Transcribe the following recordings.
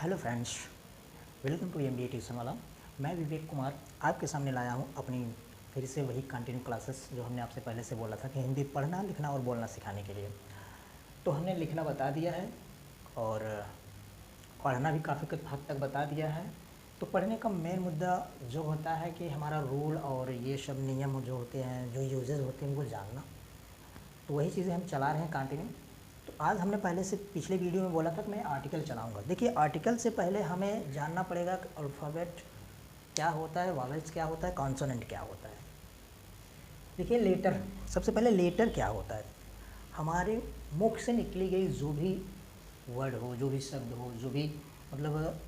Hello friends, welcome to MBA tuition वाला। मैं विवेक कुमार आपके सामने लाया हूँ अपनी फिर से वही कंटिन्यू क्लासेस जो हमने आपसे पहले से बोला था कि हिंदी पढ़ना लिखना और बोलना सिखाने के लिए। तो हमने लिखना बता दिया है और पढ़ना भी काफ़ी हद तक बता दिया है। तो पढ़ने का मेन मुद्दा जो होता है कि हमारा रूल और ये सब नियम जो होते हैं, जो यूजेस होते हैं, उनको जानना। तो वही चीज़ें हम चला रहे हैं कंटिन्यू। तो आज हमने पहले से पिछले वीडियो में बोला था कि मैं आर्टिकल चलाऊंगा। देखिए, आर्टिकल से पहले हमें जानना पड़ेगा कि अल्फ़ाबेट क्या होता है, वावेल्स क्या होता है, कॉन्सोनेंट क्या होता है। देखिए, लेटर, सबसे पहले लेटर क्या होता है। हमारे मुख से निकली गई जो भी वर्ड हो, जो भी शब्द हो, जो भी मतलब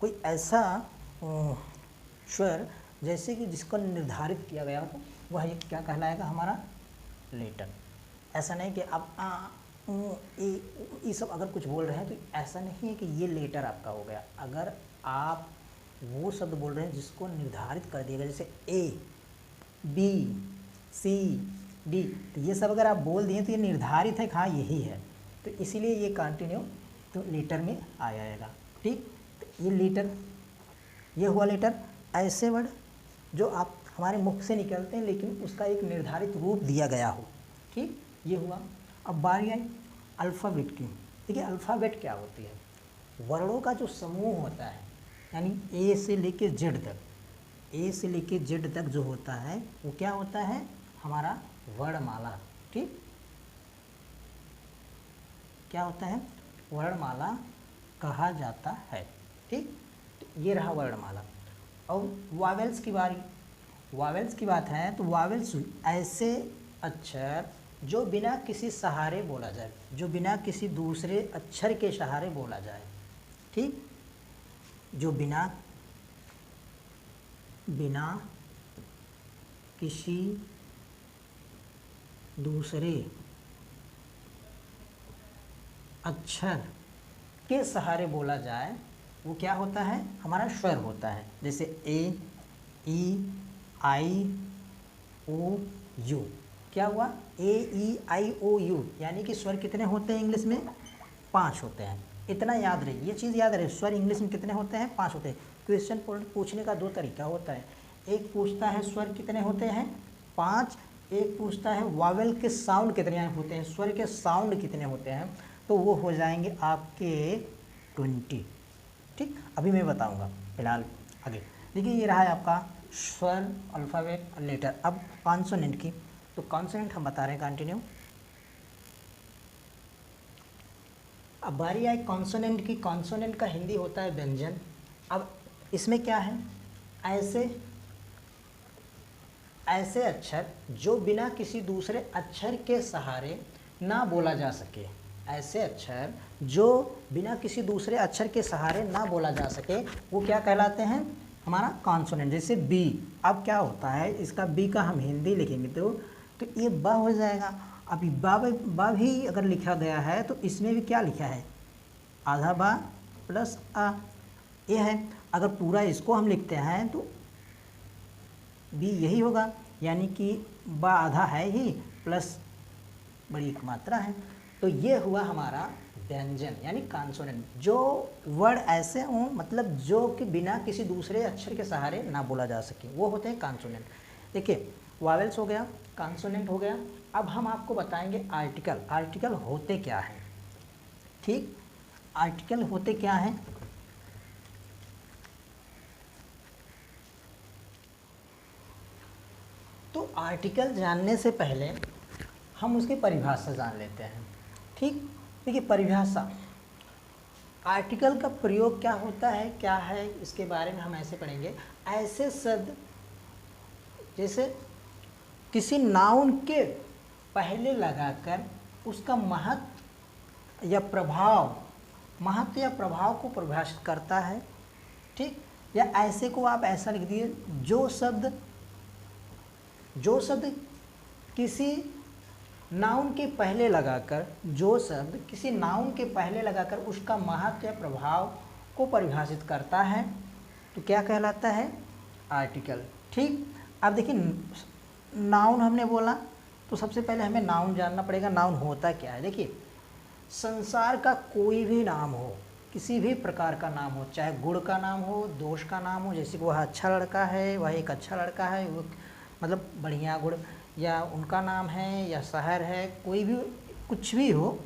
कोई ऐसा स्वर जैसे कि जिसको निर्धारित किया गया हो, वह क्या कहलाएगा, हमारा लेटर। ऐसा नहीं कि आप ये सब अगर कुछ बोल रहे हैं तो ऐसा नहीं है कि ये लेटर आपका हो गया। अगर आप वो शब्द बोल रहे हैं जिसको निर्धारित कर दिया गया, जैसे ए, बी, सी, डी, तो ये सब अगर आप बोल दिए तो ये निर्धारित है, हाँ यही है, तो इसीलिए ये कंटिन्यू तो लेटर में आ जाएगा। ठीक, तो ये लेटर, ये हुआ लेटर। ऐसे वर्ड जो आप हमारे मुख से निकलते हैं लेकिन उसका एक निर्धारित रूप दिया गया हो। ठीक, ये हुआ। अब बारी आई अल्फ़ाबेट की। देखिए, अल्फ़ाबेट क्या होती है, वर्णों का जो समूह होता है, यानी ए से लेके जेड तक, ए से लेके जेड तक जो होता है वो क्या होता है, हमारा वर्णमाला। ठीक, क्या होता है, वर्णमाला कहा जाता है। ठीक, तो ये रहा वर्णमाला। और वावेल्स की बारी, वावेल्स की बात है तो वावेल्स ऐसे अक्षर जो बिना किसी सहारे बोला जाए, जो बिना किसी दूसरे अक्षर के सहारे बोला जाए। ठीक, जो बिना किसी दूसरे अक्षर के सहारे बोला जाए, वो क्या होता है, हमारा स्वर होता है। जैसे ए, ई, आई, ओ, यू। क्या हुआ, ए, ई, आई, ओ, यू, यानी कि स्वर कितने होते हैं इंग्लिश में, 5 होते हैं। इतना याद रहे, ये चीज़ याद रहे, स्वर इंग्लिश में कितने होते हैं, 5 होते हैं। क्वेश्चन पूछने का 2 तरीका होता है। एक पूछता है स्वर कितने होते हैं, 5। एक पूछता है वावेल के साउंड कितने होते हैं, स्वर के साउंड कितने होते हैं, तो वो हो जाएंगे आपके 20। ठीक, अभी मैं बताऊंगा फिलहाल आगे। देखिए, ये रहा है आपका स्वर, अल्फ़ाबेट, लेटर। अब कॉन्सोनेंट की, तो कॉन्सोनेंट हम बता रहे हैं कंटिन्यू। अब बारी आई कॉन्सोनेंट की। कॉन्सोनेंट का हिंदी होता है व्यंजन। अब इसमें क्या है, ऐसे अक्षर जो बिना किसी दूसरे अक्षर के सहारे ना बोला जा सके, ऐसे अक्षर जो बिना किसी दूसरे अक्षर के सहारे ना बोला जा सके, वो क्या कहलाते हैं, हमारा कॉन्सोनेंट। जैसे बी, अब क्या होता है, इसका बी का हम हिंदी लिखेंगे तो ये ब हो जाएगा। अभी बा भी अगर लिखा गया है तो इसमें भी क्या लिखा है, आधा बा प्लस आ, ये है। अगर पूरा इसको हम लिखते हैं तो बी यही होगा, यानी कि बा आधा है ही प्लस बड़ी एक मात्रा है। तो ये हुआ हमारा व्यंजन यानी कॉन्सोनेंट। जो वर्ड ऐसे हों, मतलब जो कि बिना किसी दूसरे अक्षर के सहारे ना बोला जा सके, वो होते हैं कॉन्सोनेंट। देखिए, वावेल्स हो गया, कॉन्सोनेंट हो गया। अब हम आपको बताएंगे आर्टिकल। आर्टिकल होते क्या हैं। ठीक, आर्टिकल होते क्या हैं, तो आर्टिकल जानने से पहले हम उसकी परिभाषा जान लेते हैं। ठीक, देखिए परिभाषा, आर्टिकल का प्रयोग क्या होता है, क्या है, इसके बारे में हम ऐसे पढ़ेंगे। ऐसे शब्द जैसे किसी नाउन के पहले लगाकर उसका महत्व या प्रभाव को परिभाषित करता है। ठीक, या ऐसे को आप ऐसा लिख दिए, जो शब्द किसी नाउन के पहले लगाकर, जो शब्द किसी नाउन के पहले लगाकर उसका महत्व या प्रभाव को परिभाषित करता है, तो क्या कहलाता है, आर्टिकल। ठीक, अब देखिए, नाउन हमने बोला तो सबसे पहले हमें नाउन जानना पड़ेगा, नाउन होता क्या है। देखिए, संसार का कोई भी नाम हो, किसी भी प्रकार का नाम हो, चाहे गुण का नाम हो, दोष का नाम हो, जैसे कि वह अच्छा लड़का है, वह एक अच्छा लड़का है, वो मतलब बढ़िया गुण, या उनका नाम है, या शहर है, कोई भी कुछ भी हो।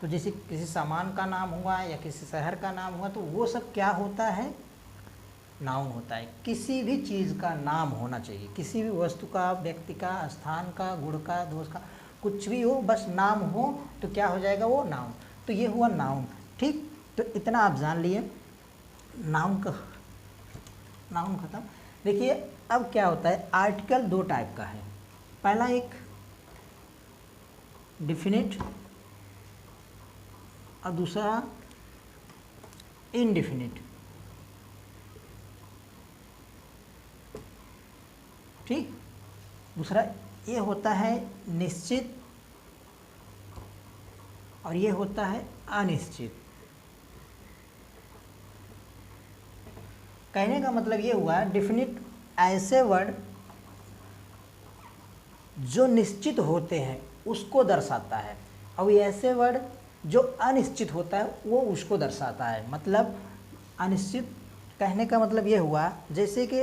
तो जैसे किसी सामान का नाम हुआ या किसी शहर का नाम हुआ, तो वो सब क्या होता है, नाउन होता है। किसी भी चीज़ का नाम होना चाहिए, किसी भी वस्तु का, व्यक्ति का, स्थान का, गुण का, दोष का, कुछ भी हो, बस नाम हो तो क्या हो जाएगा, वो नाउन। तो ये हुआ नाउन। ठीक, तो इतना आप जान लिए नाउन का, नाउन खत्म। देखिए अब क्या होता है, आर्टिकल दो टाइप का है। पहला एक डिफिनिट और दूसरा इनडिफिनिट। ठीक, दूसरा ये होता है निश्चित और ये होता है अनिश्चित। कहने का मतलब ये हुआ, डिफिनिट ऐसे वर्ड जो निश्चित होते हैं उसको दर्शाता है, और ये ऐसे वर्ड जो अनिश्चित होता है वो उसको दर्शाता है। मतलब अनिश्चित कहने का मतलब ये हुआ, जैसे कि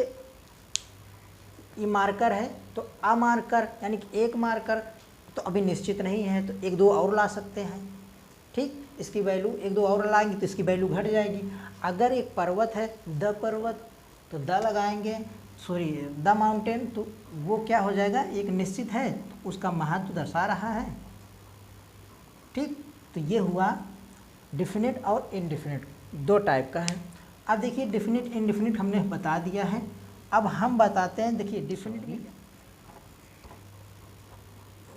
ये मार्कर है तो अमार्कर, यानी कि एक मार्कर तो अभी निश्चित नहीं है, तो एक दो और ला सकते हैं। ठीक, इसकी वैल्यू एक दो और लाएंगे तो इसकी वैल्यू घट जाएगी। अगर एक पर्वत है, द पर्वत, तो द लगाएंगे, सॉरी द माउंटेन, तो वो क्या हो जाएगा, एक निश्चित है, तो उसका महत्व दर्शा रहा है। ठीक, तो ये हुआ डिफिनिट और इनडिफिनिट, दो टाइप का है। अब देखिए डिफिनिट इनडिफिनिट हमने बता दिया है। अब हम बताते हैं, देखिए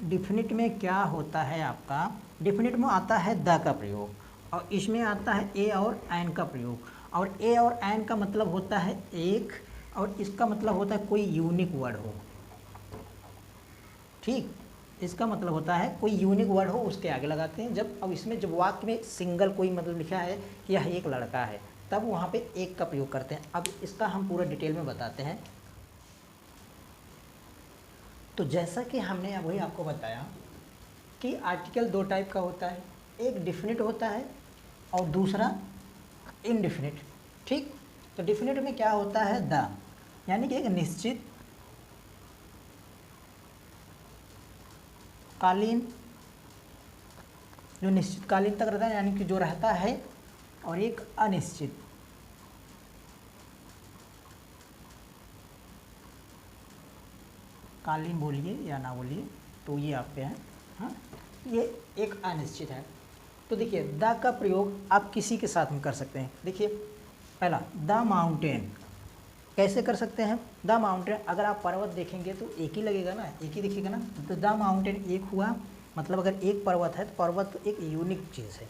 डिफिनिट में क्या होता है आपका, डिफिनिट में आता है द का प्रयोग, और इसमें आता है ए और एन का प्रयोग। और ए और एन का मतलब होता है एक, और इसका मतलब होता है कोई यूनिक वर्ड हो। ठीक, इसका मतलब होता है कोई यूनिक वर्ड हो, उसके आगे लगाते हैं। जब अब इसमें जब वाक्य में सिंगल कोई मतलब लिखा है कि यह एक लड़का है, तब वहाँ पे एक का प्रयोग करते हैं। अब इसका हम पूरा डिटेल में बताते हैं। तो जैसा कि हमने अभी आपको बताया कि आर्टिकल दो टाइप का होता है, एक डिफिनिट होता है और दूसरा इनडिफिनिट। ठीक, तो डिफिनिट में क्या होता है, द, यानी कि एक निश्चित कालीन, जो निश्चित कालीन तक रहता है, यानी कि जो रहता है, और एक अनिश्चित। कालीन बोलिए या ना बोलिए, तो ये आप पे है। हाँ, ये एक अनिश्चित है। तो देखिए द का प्रयोग आप किसी के साथ में कर सकते हैं। देखिए पहला द माउंटेन, कैसे कर सकते हैं, द माउंटेन, अगर आप पर्वत देखेंगे तो एक ही लगेगा ना, एक ही दिखेगा ना, तो द माउंटेन एक हुआ, मतलब अगर एक पर्वत है तो पर्वत एक यूनिक चीज़ है,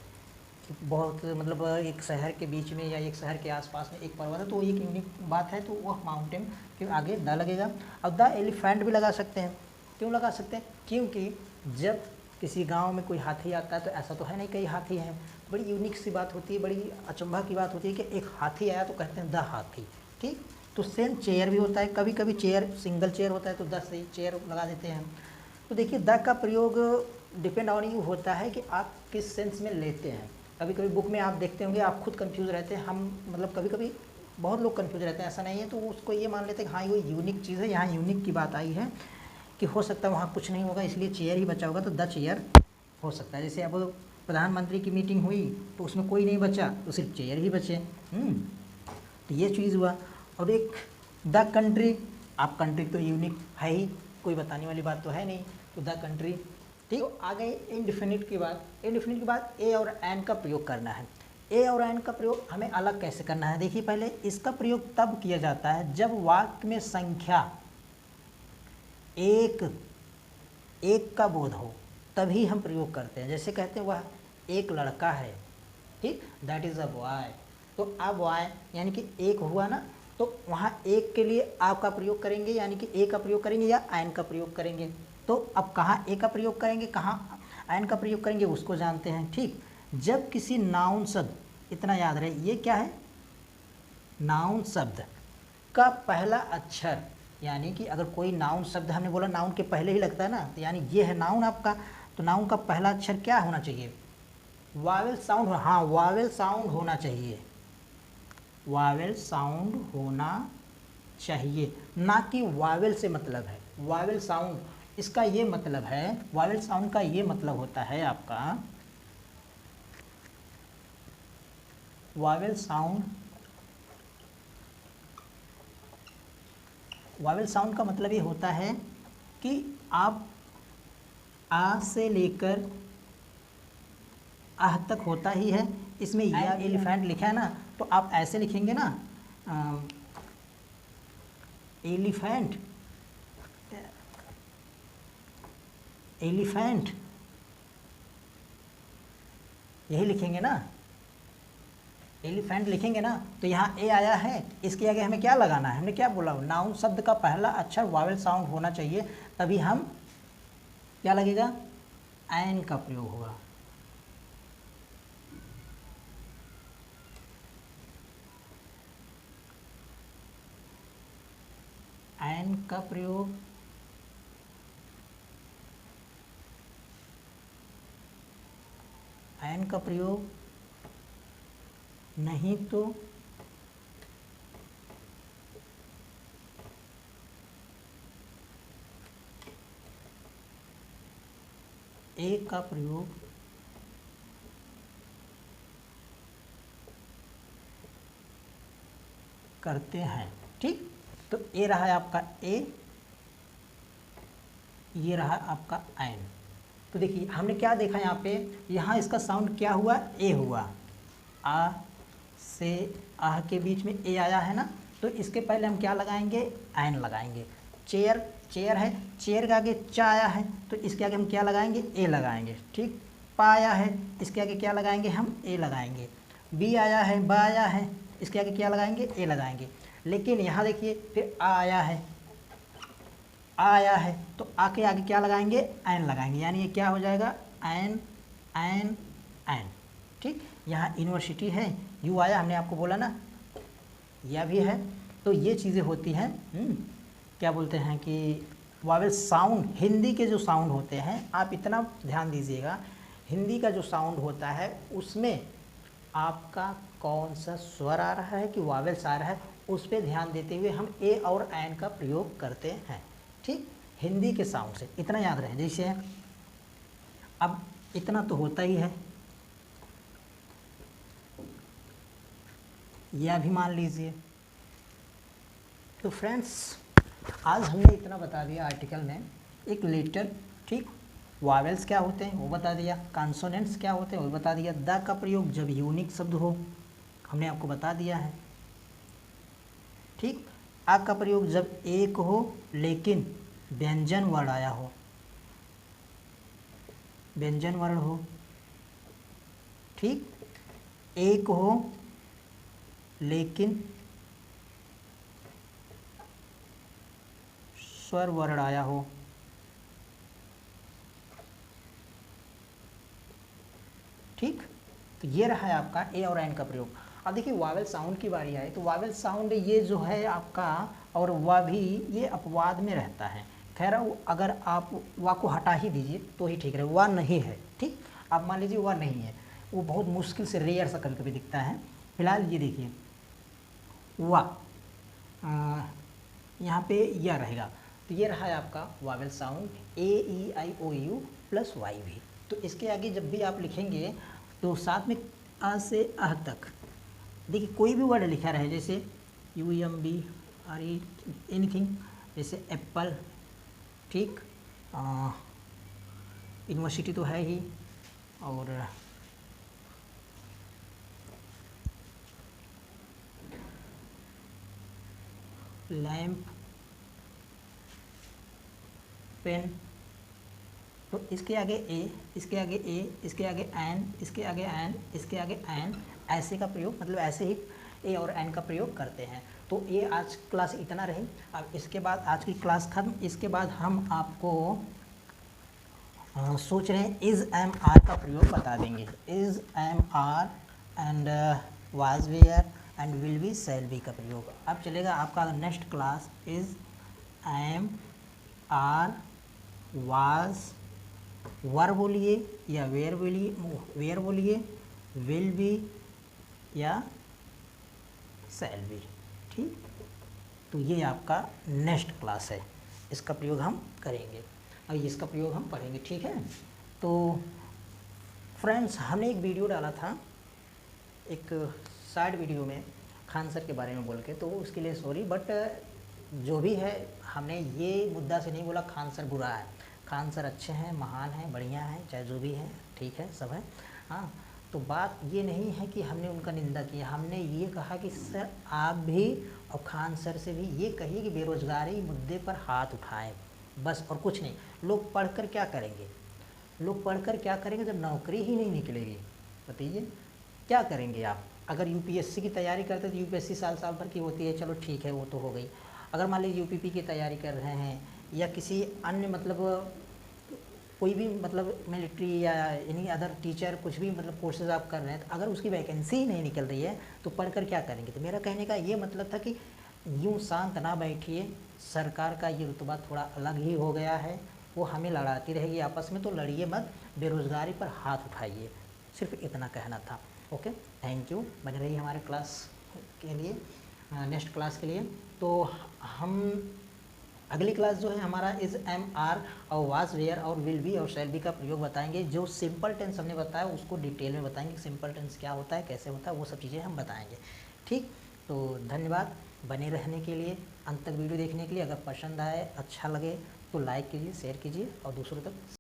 बहुत मतलब एक शहर के बीच में या एक शहर के आसपास में एक पर्वत है, तो एक यूनिक बात है, तो वह माउंटेन के आगे द लगेगा। अब द एलिफेंट भी लगा सकते हैं। क्यों लगा सकते हैं, क्योंकि जब किसी गांव में कोई हाथी आता है, तो ऐसा तो है नहीं कई हाथी हैं, बड़ी यूनिक सी बात होती है, बड़ी अचंभा की बात होती है कि एक हाथी आया तो कहते हैं द हाथी। ठीक, तो सेम चेयर भी होता है, कभी कभी चेयर सिंगल चेयर होता है तो 10 से चेयर लगा देते हैं। तो देखिए द का प्रयोग डिपेंड ऑन यू होता है कि आप किस सेंस में लेते हैं। कभी कभी बुक में आप देखते होंगे, आप खुद कंफ्यूज रहते हैं, हम मतलब कभी कभी बहुत लोग कंफ्यूज रहते हैं, ऐसा नहीं है, तो उसको ये मान लेते हैं कि हाँ ये यूनिक चीज़ है, यहाँ यूनिक की बात आई है कि हो सकता है वहाँ कुछ नहीं होगा, इसलिए चेयर ही बचा होगा, तो द चेयर हो सकता है। जैसे अब प्रधानमंत्री की मीटिंग हुई तो उसमें कोई नहीं बचा, तो सिर्फ चेयर ही बचे। तो ये चीज़ हुआ। और एक द कंट्री, आप कंट्री तो यूनिक है ही, कोई बताने वाली बात तो है नहीं, तो द कंट्री। ठीक, तो आ गए इनडिफिनिट की बात। इनडिफिनिट के बाद ए और एन का प्रयोग करना है। ए और एन का प्रयोग हमें अलग कैसे करना है, देखिए पहले इसका प्रयोग तब किया जाता है जब वाक्य में संख्या एक का बोध हो, तभी हम प्रयोग करते हैं। जैसे कहते हैं वह एक लड़का है, ठीक, दैट इज़ अ बॉय, तो अ बॉय यानी कि एक हुआ ना, तो वहाँ एक के लिए आ का प्रयोग करेंगे, यानी कि ए का प्रयोग करेंगे या एन का प्रयोग करेंगे। तो अब कहाँ ए का प्रयोग करेंगे, कहाँ एन का प्रयोग करेंगे, उसको जानते हैं। ठीक, जब किसी नाउन शब्द, इतना याद रहे ये क्या है, नाउन शब्द का पहला अक्षर, यानी कि अगर कोई नाउन शब्द हमने बोला नाउन के पहले ही लगता है ना, तो यानी ये है नाउन आपका, तो नाउन का पहला अक्षर क्या होना चाहिए, वावेल साउंड, हाँ वावेल साउंड होना चाहिए, वावेल साउंड होना चाहिए, ना कि वावेल से मतलब है। वावेल साउंड इसका ये मतलब है, वावेल साउंड का ये मतलब होता है आपका, वावेल साउंड, वावेल साउंड का मतलब ये होता है कि आप आ से लेकर आह तक होता ही है, इसमें या एलिफेंट लिखा है ना, तो आप ऐसे लिखेंगे ना, एलिफेंट, एलिफेंट यही लिखेंगे ना, एलिफेंट लिखेंगे ना, तो यहाँ ए आया है, इसके आगे हमें क्या लगाना है, हमने क्या बोला, नाउन शब्द का पहला अक्षर वावेल साउंड होना चाहिए, तभी हम क्या लगेगा, एन का प्रयोग होगा। एन का प्रयोग, एन का प्रयोग, नहीं तो ए का प्रयोग करते हैं। ठीक, तो ए रहा है आपका ए, ये रहा आपका एन। तो देखिए हमने क्या देखा यहाँ पे, यहाँ इसका साउंड क्या हुआ, ए हुआ, आ से आह के बीच में ए आया है ना, तो इसके पहले हम क्या लगाएंगे, एन लगाएंगे। चेयर, चेयर है, चेयर के आगे चा आया है, तो इसके आगे हम क्या लगाएंगे, ए लगाएंगे। ठीक, पा आया है, इसके आगे क्या लगाएंगे, हम ए लगाएंगे। बी आया है, बा आया है, इसके आगे क्या लगाएंगे, ए लगाएंगे। लेकिन यहाँ देखिए फिर आ आया है, आ आया है, तो आ के आगे क्या लगाएंगे, एन लगाएंगे, यानी ये क्या हो जाएगा, एन एन एन। ठीक, यहाँ यूनिवर्सिटी है, यू आया, हमने आपको बोला ना, यह भी है। तो ये चीज़ें होती हैं, क्या बोलते हैं कि वावेल साउंड, हिंदी के जो साउंड होते हैं, आप इतना ध्यान दीजिएगा, हिंदी का जो साउंड होता है उसमें आपका कौन सा स्वर आ रहा है कि वावेल्स आ रहा है, उस पर ध्यान देते हुए हम ए और एन का प्रयोग करते हैं। ठीक, हिंदी के साउंड से इतना याद रहे। जैसे अब इतना तो होता ही है, यह भी मान लीजिए। तो फ्रेंड्स आज हमने इतना बता दिया आर्टिकल में, एक लेटर, ठीक, वावेल्स क्या होते हैं वो बता दिया, कॉन्सोनेंट्स क्या होते हैं वो बता दिया, द का प्रयोग जब यूनिक शब्द हो हमने आपको बता दिया है। ठीक, आ का प्रयोग जब एक हो लेकिन व्यंजन वर्ण आया हो, व्यंजन वर्ण हो। ठीक, एक हो लेकिन स्वर वर्ण आया हो। ठीक, तो ये रहा है आपका ए और एन का प्रयोग। अब देखिए वावेल साउंड की बारी आए तो वावेल साउंड ये जो है आपका, और वह भी ये अपवाद में रहता है। खैर अगर आप वाह को हटा ही दीजिए तो ही ठीक रहे, वाह नहीं है। ठीक, आप मान लीजिए वाह नहीं है, वो बहुत मुश्किल से रेयर सा कभी कभी दिखता है। फिलहाल ये देखिए वाह, यहाँ पे यह रहेगा, तो ये रहा है आपका vowel sound, A E I O U plus Y भी। तो इसके आगे जब भी आप लिखेंगे तो साथ में आ से आह तक देखिए कोई भी वर्ड लिखा रहे, जैसे U M B R E anything, जैसे एप्पल। ठीक, यूनिवर्सिटी तो है ही, और लैम्प, पेन, तो इसके आगे ए, इसके आगे ए, इसके आगे एन, इसके आगे एन, इसके आगे एन, ऐसे का प्रयोग, मतलब ऐसे ही ए और एन का प्रयोग करते हैं। तो ये आज क्लास इतना रही। अब इसके बाद आज की क्लास खत्म, इसके बाद हम आपको सोच रहे हैं इज़ एम आर का प्रयोग बता देंगे। Is am are and was were and will be shall be का प्रयोग। अब चलेगा आपका next class is am are was were बोलिए या वेयर बोलिए, विल बी या शैल बी। ठीक, तो ये आपका नेक्स्ट क्लास है, इसका प्रयोग हम करेंगे और इसका प्रयोग हम पढ़ेंगे। ठीक है, तो फ्रेंड्स हमने एक वीडियो डाला था, एक शार्ट वीडियो में खान सर के बारे में बोल के, तो उसके लिए सॉरी, बट जो भी है हमने ये मुद्दा से नहीं बोला खान सर बुरा है। खान सर अच्छे हैं, महान हैं, बढ़िया हैं, चाहे जो भी है, ठीक है, सब है। हाँ, तो बात ये नहीं है कि हमने उनका निंदा किया, हमने ये कहा कि सर आप भी और खान सर से भी ये कहिए कि बेरोज़गारी मुद्दे पर हाथ उठाएं, बस, और कुछ नहीं। लोग पढ़कर क्या करेंगे, लोग पढ़कर क्या करेंगे जब नौकरी ही नहीं निकलेगी? बताइए क्या करेंगे आप? अगर यूपीएससी की तैयारी करते हैं तो यूपीएससी साल साल भर की होती है, चलो ठीक है, वो तो हो गई। अगर मान लीजिए यूपीपी की तैयारी कर रहे हैं या किसी अन्य मतलब कोई भी मतलब मिलिट्री या एनी अदर टीचर कुछ भी मतलब कोर्सेज आप कर रहे हैं, तो अगर उसकी वैकेंसी ही नहीं निकल रही है तो पढ़कर क्या करेंगे? तो मेरा कहने का ये मतलब था कि यूँ शांत ना बैठिए, सरकार का ये रुतबा थोड़ा अलग ही हो गया है, वो हमें लड़ाती रहेगी आपस में, तो लड़िए मत, बेरोज़गारी पर हाथ उठाइए, सिर्फ इतना कहना था। ओके, थैंक यू, बने रहिए हमारे क्लास के लिए, नेक्स्ट क्लास के लिए। तो हम अगली क्लास जो है हमारा इज़, एम, आर और वाज, वेयर और विल बी और शैल बी का प्रयोग बताएंगे। जो सिंपल टेंस हमने बताया उसको डिटेल में बताएंगे, सिंपल टेंस क्या होता है, कैसे होता है, वो सब चीज़ें हम बताएंगे। ठीक, तो धन्यवाद बने रहने के लिए, अंत तक वीडियो देखने के लिए। अगर पसंद आए, अच्छा लगे तो लाइक कीजिए, शेयर कीजिए और दूसरों तक